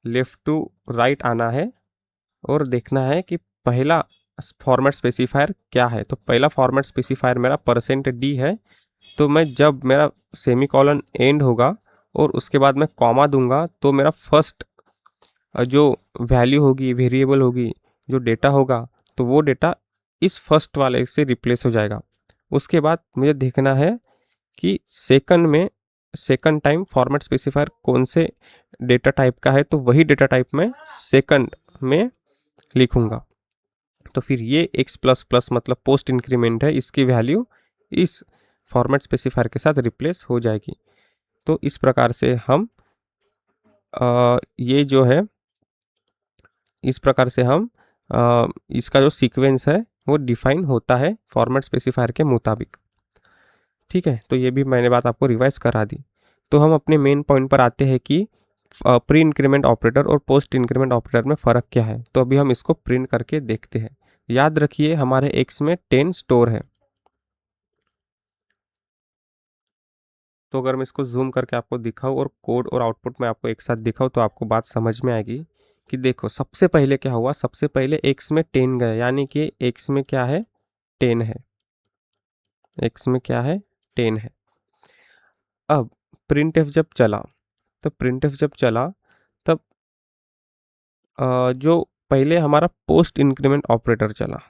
लेफ़्ट टू राइट आना है और देखना है कि पहला फॉर्मेट स्पेसिफायर क्या है। तो पहला फॉर्मेट स्पेसिफायर मेरा परसेंट डी है, तो मैं जब मेरा सेमीकोलन एंड होगा और उसके बाद मैं कॉमा दूंगा, तो मेरा फर्स्ट जो वैल्यू होगी, वेरिएबल होगी, जो डेटा होगा, तो वो डेटा इस फर्स्ट वाले से रिप्लेस हो जाएगा। उसके बाद मुझे देखना है कि सेकंड में, सेकंड टाइम फॉर्मेट स्पेसिफायर कौन से डेटा टाइप का है, तो वही डेटा टाइप में सेकंड में लिखूंगा। तो फिर ये x प्लस प्लस मतलब पोस्ट इंक्रीमेंट है, इसकी वैल्यू इस फॉर्मेट स्पेसिफायर के साथ रिप्लेस हो जाएगी। तो इस प्रकार से हम ये जो है, इस प्रकार से हम इसका जो सीक्वेंस है वो डिफाइन होता है फॉर्मेट स्पेसिफायर के मुताबिक। ठीक है, तो ये भी मैंने बात आपको रिवाइज करा दी। तो हम अपने मेन पॉइंट पर आते हैं कि प्री इंक्रीमेंट ऑपरेटर और पोस्ट इंक्रीमेंट ऑपरेटर में फ़र्क क्या है। तो अभी हम इसको प्रिंट करके देखते हैं। याद रखिए हमारे एक्स में 10 स्टोर है। तो अगर मैं इसको जूम करके आपको दिखाऊं और कोड और आउटपुट में आपको एक साथ दिखाऊं तो आपको बात समझ में आएगी कि देखो सबसे पहले क्या हुआ, सबसे पहले एक्स में 10 गया, यानी कि एक्स में क्या है, 10 है, एक्स में क्या है, 10 है। अब प्रिंट एफ जब चला, तो प्रिंट एफ जब चला तब जो पहले हमारा पोस्ट इंक्रीमेंट ऑपरेटर चला,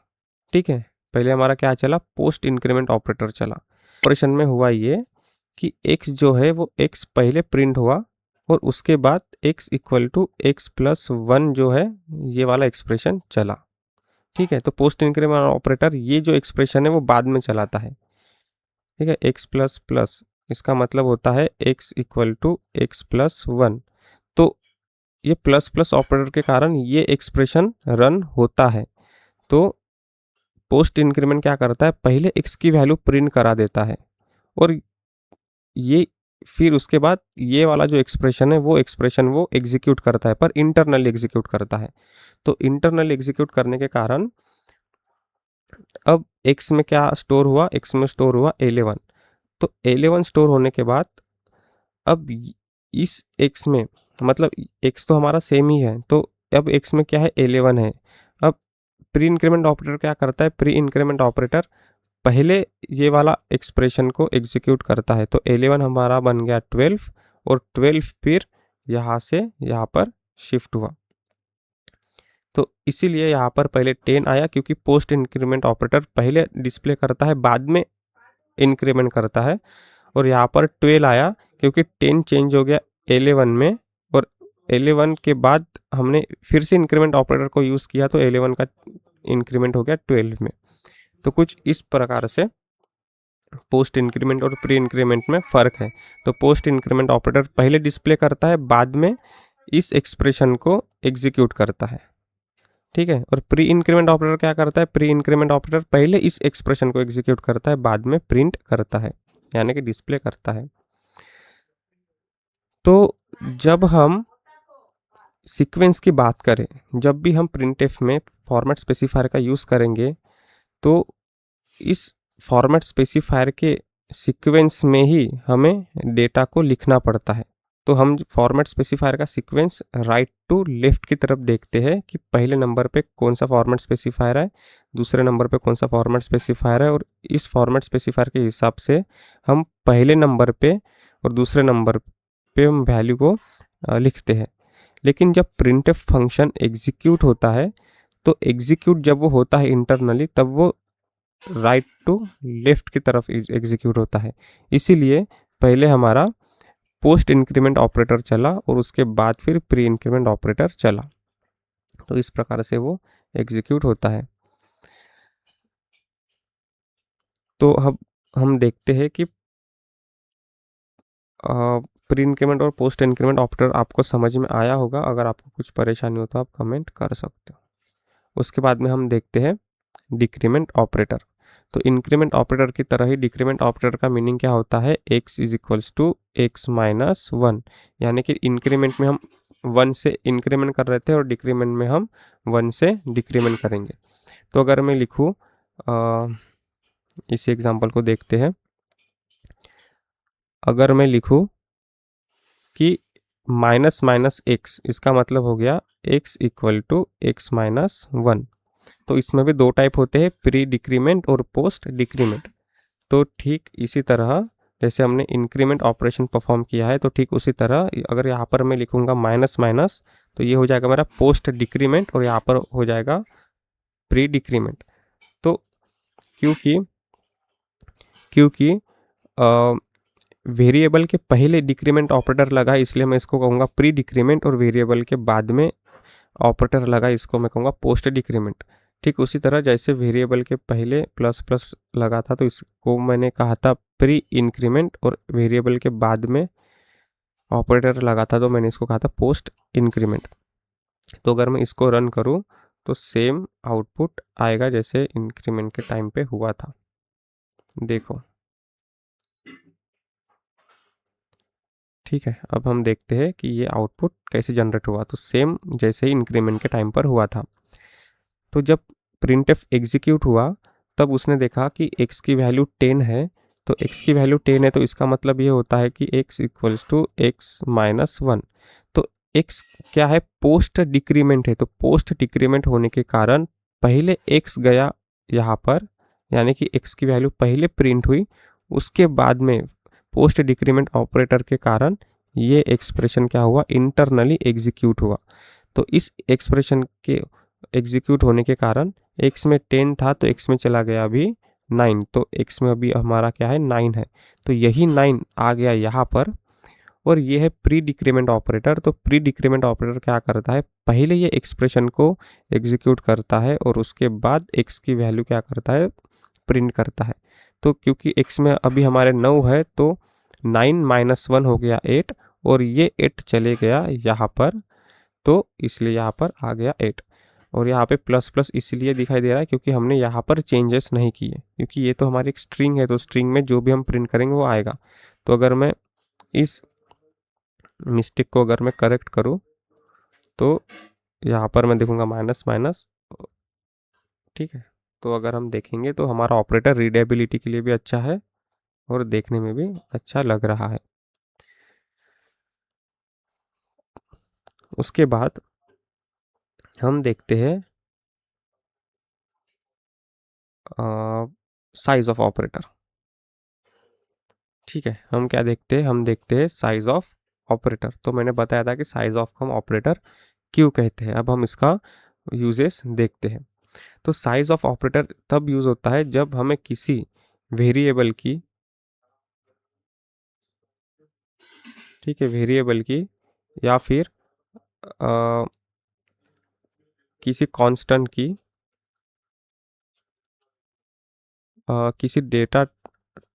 ठीक है, पहले हमारा क्या चला, पोस्ट इंक्रीमेंट ऑपरेटर चला। ऑपरेशन में हुआ ये कि x जो है वो x पहले प्रिंट हुआ और उसके बाद x equal to x plus one जो है ये वाला एक्सप्रेशन चला। ठीक है, तो पोस्ट इंक्रीमेंट ऑपरेटर ये जो एक्सप्रेशन है वो बाद में चलाता है। ठीक है, x प्लस प्लस इसका मतलब होता है x equal to x plus one. तो ये प्लस प्लस ऑपरेटर के कारण ये एक्सप्रेशन रन होता है। तो पोस्ट इंक्रीमेंट क्या करता है, पहले x की वैल्यू प्रिंट करा देता है और ये फिर उसके बाद ये वाला जो एक्सप्रेशन है वो एक्सप्रेशन वो एग्जीक्यूट करता है, पर इंटरनल एग्जीक्यूट करता है। तो इंटरनल एग्जीक्यूट करने के कारण अब x में क्या स्टोर हुआ, x में स्टोर हुआ 11। तो 11 स्टोर होने के बाद अब इस x में मतलब x तो हमारा सेम ही है, तो अब x में क्या है, 11 है। अब प्री इंक्रीमेंट ऑपरेटर क्या करता है, प्री इंक्रीमेंट ऑपरेटर पहले ये वाला एक्सप्रेशन को एग्जीक्यूट करता है। तो 11 हमारा बन गया 12 और 12 फिर यहाँ से यहाँ पर शिफ्ट हुआ। तो इसीलिए यहाँ पर पहले 10 आया, क्योंकि पोस्ट इंक्रीमेंट ऑपरेटर पहले डिस्प्ले करता है, बाद में इंक्रीमेंट करता है। और यहाँ पर 12 आया क्योंकि 10 चेंज हो गया 11 में, और 11 के बाद हमने फिर से इंक्रीमेंट ऑपरेटर को यूज़ किया तो 11 का इंक्रीमेंट हो गया 12 में। तो कुछ इस प्रकार से पोस्ट इंक्रीमेंट और प्री इंक्रीमेंट में फ़र्क है। तो पोस्ट इंक्रीमेंट ऑपरेटर पहले डिस्प्ले करता है, बाद में इस एक्सप्रेशन को एग्जीक्यूट करता है। ठीक है। और प्री इंक्रीमेंट ऑपरेटर क्या करता है? प्री इंक्रीमेंट ऑपरेटर पहले इस एक्सप्रेशन को एग्जीक्यूट करता है, बाद में प्रिंट करता है, यानी कि डिस्प्ले करता है। तो जब हम सीक्वेंस की बात करें, जब भी हम प्रिंटफ में फॉर्मेट स्पेसिफायर का यूज़ करेंगे, तो इस फॉर्मेट स्पेसिफायर के सीक्वेंस में ही हमें डेटा को लिखना पड़ता है। तो हम फॉर्मेट स्पेसिफायर का सीक्वेंस राइट टू लेफ्ट की तरफ देखते हैं कि पहले नंबर पे कौन सा फॉर्मेट स्पेसिफायर है, दूसरे नंबर पे कौन सा फॉर्मेट स्पेसिफायर है, और इस फॉर्मेट स्पेसिफायर के हिसाब से हम पहले नंबर पे और दूसरे नंबर पे हम वैल्यू को लिखते हैं। लेकिन जब प्रिंटफ फंक्शन एग्जीक्यूट होता है, तो एग्जीक्यूट जब वो होता है इंटरनली, तब वो राइट टू लेफ्ट की तरफ एग्जीक्यूट होता है। इसीलिए पहले हमारा पोस्ट इंक्रीमेंट ऑपरेटर चला और उसके बाद फिर प्री इंक्रीमेंट ऑपरेटर चला। तो इस प्रकार से वो एग्जीक्यूट होता है। तो हम देखते हैं कि प्री इंक्रीमेंट और पोस्ट इंक्रीमेंट ऑपरेटर आपको समझ में आया होगा। अगर आपको कुछ परेशानी हो तो आप कमेंट कर सकते हो। उसके बाद में हम देखते हैं डिक्रीमेंट ऑपरेटर। तो इंक्रीमेंट ऑपरेटर की तरह ही डिक्रीमेंट ऑपरेटर का मीनिंग क्या होता है? x is equals to x minus one, यानी कि इंक्रीमेंट में हम 1 से इंक्रीमेंट कर रहे थे और डिक्रीमेंट में हम 1 से डिक्रीमेंट करेंगे। तो अगर मैं लिखूँ, इस एग्जांपल को देखते हैं। अगर मैं लिखूँ कि माइनस माइनस एक्स, इसका मतलब हो गया x equal to x minus one. तो इसमें भी दो टाइप होते हैं, प्री डिक्रीमेंट और पोस्ट डिक्रीमेंट। तो ठीक इसी तरह जैसे हमने इंक्रीमेंट ऑपरेशन परफॉर्म किया है, तो ठीक उसी तरह अगर यहाँ पर मैं लिखूंगा माइनस माइनस, तो ये हो जाएगा मेरा पोस्ट डिक्रीमेंट, और यहाँ पर हो जाएगा प्री डिक्रीमेंट। तो क्योंकि क्योंकि वेरिएबल के पहले डिक्रीमेंट ऑपरेटर लगा, इसलिए मैं इसको कहूँगा प्री डिक्रीमेंट, और वेरिएबल के बाद में ऑपरेटर लगा, इसको मैं कहूँगा पोस्ट डिक्रीमेंट। ठीक उसी तरह जैसे वेरिएबल के पहले प्लस प्लस लगा था, तो इसको मैंने कहा था प्री इंक्रीमेंट, और वेरिएबल के बाद में ऑपरेटर लगा था तो मैंने इसको कहा था पोस्ट इंक्रीमेंट। तो अगर मैं इसको रन करूँ तो सेम आउटपुट आएगा जैसे इंक्रीमेंट के टाइम पे हुआ था। देखो, ठीक है। अब हम देखते हैं कि ये आउटपुट कैसे जनरेट हुआ। तो सेम जैसे ही इंक्रीमेंट के टाइम पर हुआ था। तो जब प्रिंटफ एग्जीक्यूट हुआ, तब उसने देखा कि x की वैल्यू 10 है। तो x की वैल्यू 10 है, तो इसका मतलब ये होता है कि x equals to x minus one. तो x क्या है? पोस्ट डिक्रीमेंट है। तो पोस्ट डिक्रीमेंट होने के कारण पहले x गया यहाँ पर, यानी कि x की वैल्यू पहले प्रिंट हुई, उसके बाद में पोस्ट डिक्रीमेंट ऑपरेटर के कारण ये एक्सप्रेशन क्या हुआ? इंटरनली एग्जीक्यूट हुआ। तो इस एक्सप्रेशन के एग्जीक्यूट होने के कारण x में 10 था, तो x में चला गया अभी 9। तो x में अभी हमारा क्या है? 9 है। तो यही 9 आ गया यहाँ पर, और ये है प्री डिक्रीमेंट ऑपरेटर। तो प्री डिक्रीमेंट ऑपरेटर क्या करता है? पहले ये एक्सप्रेशन को एग्जीक्यूट करता है और उसके बाद x की वैल्यू क्या करता है? प्रिंट करता है। तो क्योंकि x में अभी हमारे 9 है, तो 9 माइनस 1 हो गया 8, और ये 8 चले गया यहाँ पर, तो इसलिए यहाँ पर आ गया 8। और यहाँ पे प्लस प्लस इसलिए दिखाई दे रहा है क्योंकि हमने यहाँ पर चेंजेस नहीं किए, क्योंकि ये तो हमारी एक स्ट्रिंग है, तो स्ट्रिंग में जो भी हम प्रिंट करेंगे वो आएगा। तो अगर मैं इस मिस्टेक को अगर मैं करेक्ट करूँ, तो यहाँ पर मैं देखूँगा माइनस माइनस। ठीक है। तो अगर हम देखेंगे तो हमारा ऑपरेटर रीडेबिलिटी के लिए भी अच्छा है और देखने में भी अच्छा लग रहा है। उसके बाद हम देखते हैं साइज ऑफ ऑपरेटर। ठीक है, हम क्या देखते हैं, हम देखते हैं साइज ऑफ ऑपरेटर। तो मैंने बताया था कि साइज ऑफ हम ऑपरेटर क्यों कहते हैं। अब हम इसका यूजेस देखते हैं। तो साइज ऑफ ऑपरेटर तब यूज होता है जब हमें किसी वेरिएबल की, ठीक है, वेरिएबल की या फिर अ, किसी कांस्टेंट की, किसी डेटा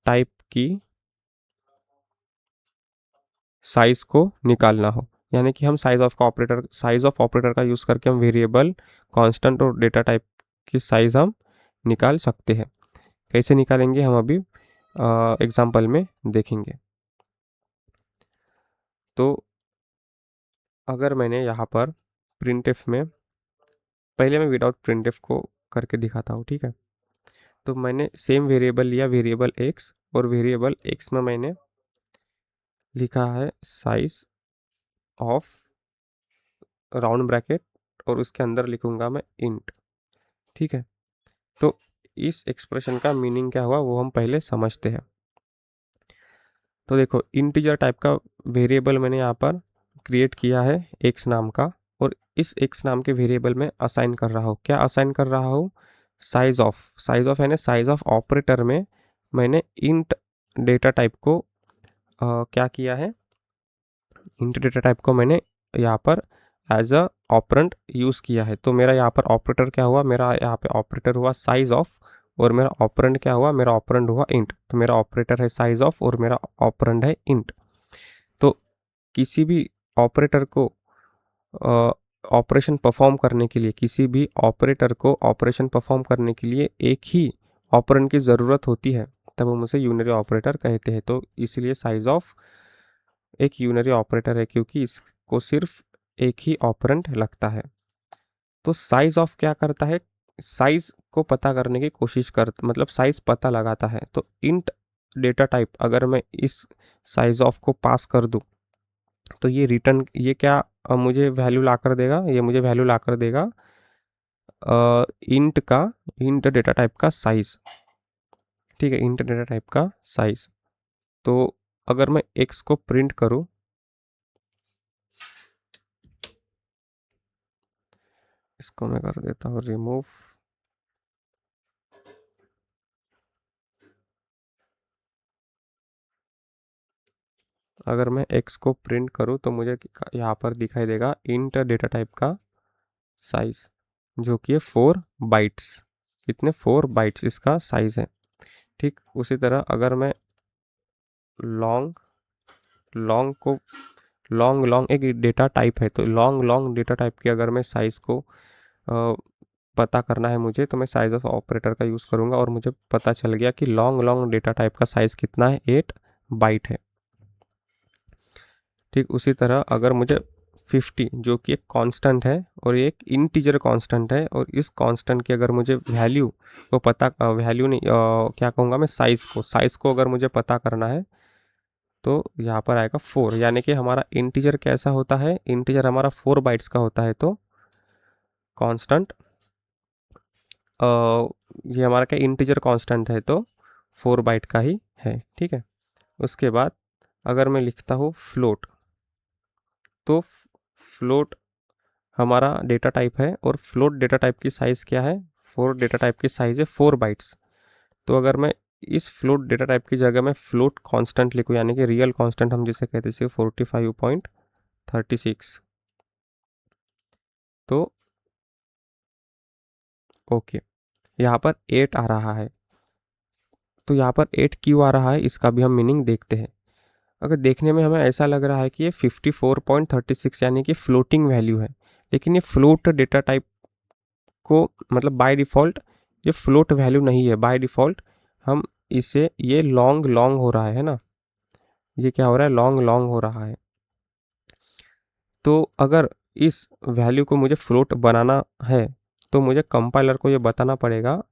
टाइप की साइज को निकालना हो। यानी कि हम साइज ऑफ ऑपरेटर का यूज़ करके हम वेरिएबल, कांस्टेंट और डेटा टाइप की साइज हम निकाल सकते हैं। कैसे निकालेंगे हम अभी एग्जांपल में देखेंगे। तो अगर मैंने यहाँ पर प्रिंटफ में, पहले मैं विदाउट प्रिंटफ को करके दिखाता हूँ, ठीक है। तो मैंने सेम वेरिएबल लिया, वेरिएबल एक्स, और वेरिएबल एक्स में मैंने लिखा है साइज ऑफ राउंड ब्रैकेट, और उसके अंदर लिखूंगा मैं इंट। ठीक है, तो इस एक्सप्रेशन का मीनिंग क्या हुआ वो हम पहले समझते हैं। तो देखो, इंटीजर टाइप का वेरिएबल मैंने यहाँ पर क्रिएट किया है एक्स नाम का, और इस एक्स नाम के वेरिएबल में असाइन कर रहा हूँ, क्या असाइन कर रहा हूँ, साइज ऑफ यानी साइज ऑफ ऑपरेटर में मैंने इंट डेटा टाइप को क्या किया है, इंट डेटा टाइप को मैंने यहाँ पर एज अ ऑपरेंड यूज़ किया है। तो मेरा यहाँ पर ऑपरेटर क्या हुआ, मेरा यहाँ पे ऑपरेटर हुआ साइज ऑफ, और मेरा ऑपरेंड क्या हुआ, मेरा ऑपरेंड हुआ इंट। तो मेरा ऑपरेटर है साइज ऑफ और मेरा ऑपरेंड है इंट। तो किसी भी ऑपरेटर को ऑपरेशन परफॉर्म करने के लिए, किसी भी ऑपरेटर को ऑपरेशन परफॉर्म करने के लिए एक ही ऑपरेंड की ज़रूरत होती है, तब हम उसे यूनरी ऑपरेटर कहते हैं। तो इसलिए साइज ऑफ एक यूनरी ऑपरेटर है, क्योंकि इसको सिर्फ एक ही ऑपरेंड लगता है। तो साइज ऑफ क्या करता है, साइज को पता करने की कोशिश कर, मतलब साइज पता लगाता है। तो इंट डेटा टाइप अगर मैं इस साइज ऑफ को पास कर दूं, तो ये रिटर्न, ये क्या मुझे वैल्यू ला कर देगा, ये मुझे वैल्यू ला कर देगा इंट का, इंट डेटा टाइप का साइज। ठीक है, इंट डेटा टाइप का साइज। तो अगर मैं एक्स को प्रिंट करूं, इसको मैं कर देता हूँ रिमूव। अगर मैं x को प्रिंट करूँ तो मुझे यहाँ पर दिखाई देगा इंट डेटा टाइप का साइज, जो कि है 4 बाइट्स। कितने, 4 बाइट्स इसका साइज है। ठीक उसी तरह अगर मैं लॉन्ग, लॉन्ग को, लॉन्ग लॉन्ग एक डेटा टाइप है, तो लॉन्ग लॉन्ग डेटा टाइप की अगर मैं साइज़ को पता करना है मुझे, तो मैं साइज ऑफ ऑपरेटर का यूज़ करूँगा, और मुझे पता चल गया कि लॉन्ग लॉन्ग डेटा टाइप का साइज़ कितना है, 8 बाइट है। ठीक उसी तरह अगर मुझे 50, जो कि एक कांस्टेंट है और एक इंटीजर कांस्टेंट है, और इस कांस्टेंट की अगर मुझे वैल्यू को पता, वैल्यू नहीं, क्या कहूँगा मैं, साइज़ को अगर मुझे पता करना है, तो यहाँ पर आएगा 4। यानी कि हमारा इंटीजर कैसा होता है, इंटीजर हमारा 4 बाइट्स का होता है। तो कांस्टेंट, ये हमारा क्या इंटीजर कांस्टेंट है, तो 4 बाइट का ही है। ठीक है, उसके बाद अगर मैं लिखता हूँ फ्लोट, तो फ्लोट हमारा डेटा टाइप है, और फ्लोट डेटा टाइप की साइज़ क्या है, 4 डेटा टाइप की साइज़ है 4 बाइट्स। तो अगर मैं इस फ्लोट डेटा टाइप की जगह मैं फ्लोट कांस्टेंट लिखूँ, यानी कि रियल कांस्टेंट हम जिसे कहते हैं 45.36, तो ओके, यहाँ पर 8 आ रहा है। तो यहाँ पर 8 क्यों आ रहा है, इसका भी हम मीनिंग देखते हैं। अगर देखने में हमें ऐसा लग रहा है कि ये 54.36 यानी कि फ्लोटिंग वैल्यू है, लेकिन ये फ्लोट डेटा टाइप को, मतलब बाय डिफ़ॉल्ट ये फ्लोट वैल्यू नहीं है। बाय डिफ़ॉल्ट हम इसे, ये लॉन्ग लॉन्ग हो रहा है ना, ये क्या हो रहा है, लॉन्ग लॉन्ग हो रहा है। तो अगर इस वैल्यू को मुझे फ्लोट बनाना है, तो मुझे कंपाइलर को ये बताना पड़ेगा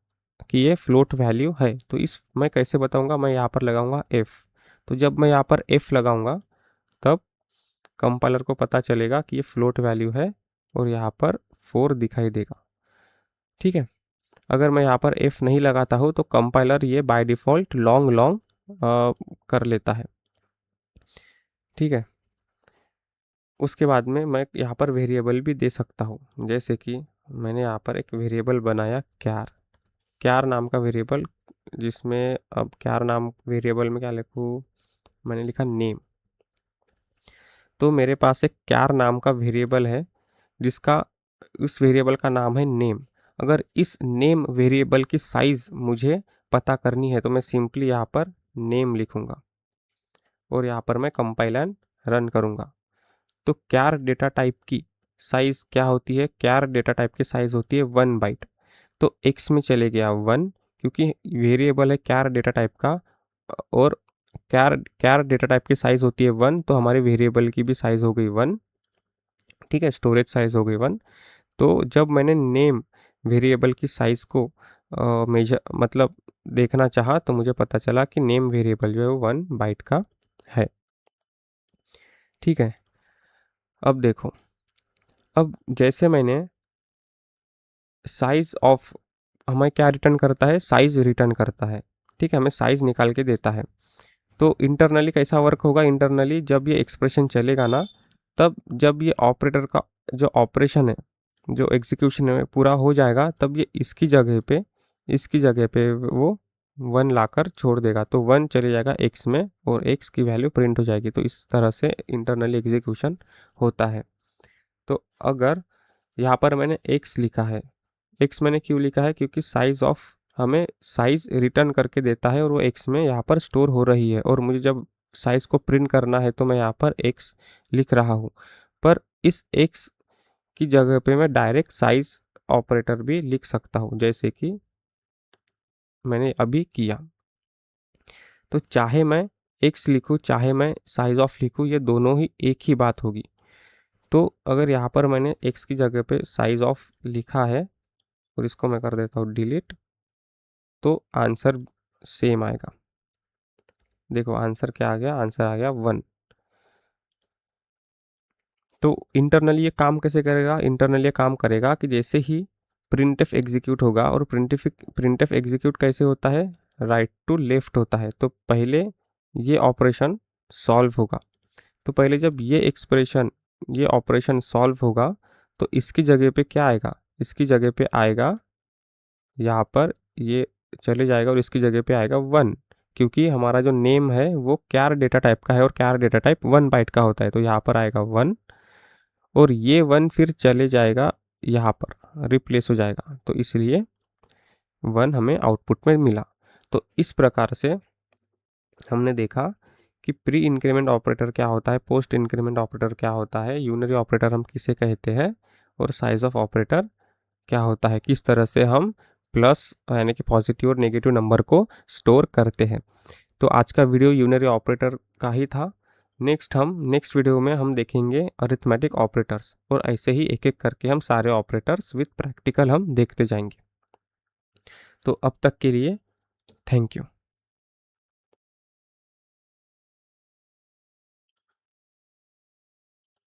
कि ये फ्लोट वैल्यू है। तो इस मैं कैसे बताऊंगा, मैं यहाँ पर लगाऊंगा f। तो जब मैं यहाँ पर f लगाऊंगा, तब कंपाइलर को पता चलेगा कि ये फ्लोट वैल्यू है, और यहाँ पर 4 दिखाई देगा। ठीक है, अगर मैं यहाँ पर एफ नहीं लगाता हूँ तो कंपाइलर ये बाय डिफ़ॉल्ट लॉन्ग लॉन्ग कर लेता है। ठीक है, उसके बाद में मैं यहाँ पर वेरिएबल भी दे सकता हूँ, जैसे कि मैंने यहाँ पर एक वेरिएबल बनाया क्यार, क्यार नाम का वेरिएबल, जिसमें अब क्यार नाम वेरिएबल में क्या लिखूँ, मैंने लिखा नेम। तो मेरे पास एक क्यार नाम का वेरिएबल है जिसका, उस वेरिएबल का नाम है नेम। अगर इस नेम वेरिएबल की साइज़ मुझे पता करनी है तो मैं सिंपली यहाँ पर नेम लिखूँगा और यहाँ पर मैं कंपाइल एंड रन करूँगा। तो क्यार डेटा टाइप की साइज़ क्या होती है, क्यार डेटा टाइप की साइज़ होती है 1 बाइट। तो एक्स में चले गया 1, क्योंकि वेरिएबल है क्यार डेटा टाइप का, और क्यार क्यार डेटा टाइप की साइज़ होती है 1, तो हमारे वेरिएबल की भी साइज़ हो गई 1। ठीक है, स्टोरेज साइज़ हो गई 1। तो जब मैंने नेम वेरिएबल की साइज़ को मेजर मतलब देखना चाहा तो मुझे पता चला कि नेम वेरिएबल जो है वो 1 बाइट का है। ठीक है, अब देखो, अब जैसे मैंने साइज़ ऑफ, हमें क्या रिटर्न करता है, साइज़ रिटर्न करता है। ठीक है, हमें साइज़ निकाल के देता है। तो इंटरनली कैसा वर्क होगा, इंटरनली जब ये एक्सप्रेशन चलेगा ना, तब जब ये ऑपरेटर का जो ऑपरेशन है, जो एग्जीक्यूशन है पूरा हो जाएगा, तब ये इसकी जगह पे वो 1 लाकर छोड़ देगा। तो 1 चले जाएगा x में और x की वैल्यू प्रिंट हो जाएगी। तो इस तरह से इंटरनली एग्जीक्यूशन होता है। तो अगर यहाँ पर मैंने x लिखा है, x मैंने क्यों लिखा है, क्योंकि साइज़ ऑफ हमें साइज़ रिटर्न करके देता है और वो x में यहाँ पर स्टोर हो रही है, और मुझे जब साइज़ को प्रिंट करना है तो मैं यहाँ पर x लिख रहा हूँ। पर इस x की जगह पे मैं डायरेक्ट साइज़ ऑपरेटर भी लिख सकता हूँ, जैसे कि मैंने अभी किया। तो चाहे मैं x लिखूँ, चाहे मैं साइज़ ऑफ लिखूँ, ये दोनों ही एक ही बात होगी। तो अगर यहाँ पर मैंने x की जगह पे साइज़ ऑफ लिखा है और इसको मैं कर देता हूँ डिलीट, तो आंसर सेम आएगा। देखो आंसर क्या आ गया, आंसर आ गया 1। तो इंटरनली ये काम कैसे करेगा, इंटरनली ये काम करेगा कि जैसे ही प्रिंटफ एग्जीक्यूट होगा, और प्रिंटफ एग्जीक्यूट कैसे होता है, राइट टू लेफ्ट होता है। तो पहले ये ऑपरेशन सॉल्व होगा। तो पहले जब ये ऑपरेशन सॉल्व होगा तो इसकी जगह पे क्या आएगा, इसकी जगह पे आएगा, यहाँ पर ये चले जाएगा और इसकी जगह पे आएगा 1, क्योंकि हमारा जो नेम है वो क्यार डेटा टाइप का है और क्यार डेटा टाइप 1 बाइट का होता है। तो यहाँ पर आएगा 1 और ये 1 फिर चले जाएगा, यहाँ पर रिप्लेस हो जाएगा। तो इसलिए 1 हमें आउटपुट में मिला। तो इस प्रकार से हमने देखा कि प्री इंक्रीमेंट ऑपरेटर क्या होता है, पोस्ट इंक्रीमेंट ऑपरेटर क्या होता है, यूनरी ऑपरेटर हम किसे कहते हैं, और साइज ऑफ ऑपरेटर क्या होता है, किस तरह से हम प्लस यानी कि पॉजिटिव और नेगेटिव नंबर को स्टोर करते हैं। तो आज का वीडियो यूनरी ऑपरेटर का ही था। नेक्स्ट वीडियो में हम देखेंगे अरिथमेटिक ऑपरेटर्स, और ऐसे ही एक एक करके हम सारे ऑपरेटर्स विथ प्रैक्टिकल हम देखते जाएंगे। तो अब तक के लिए थैंक यू।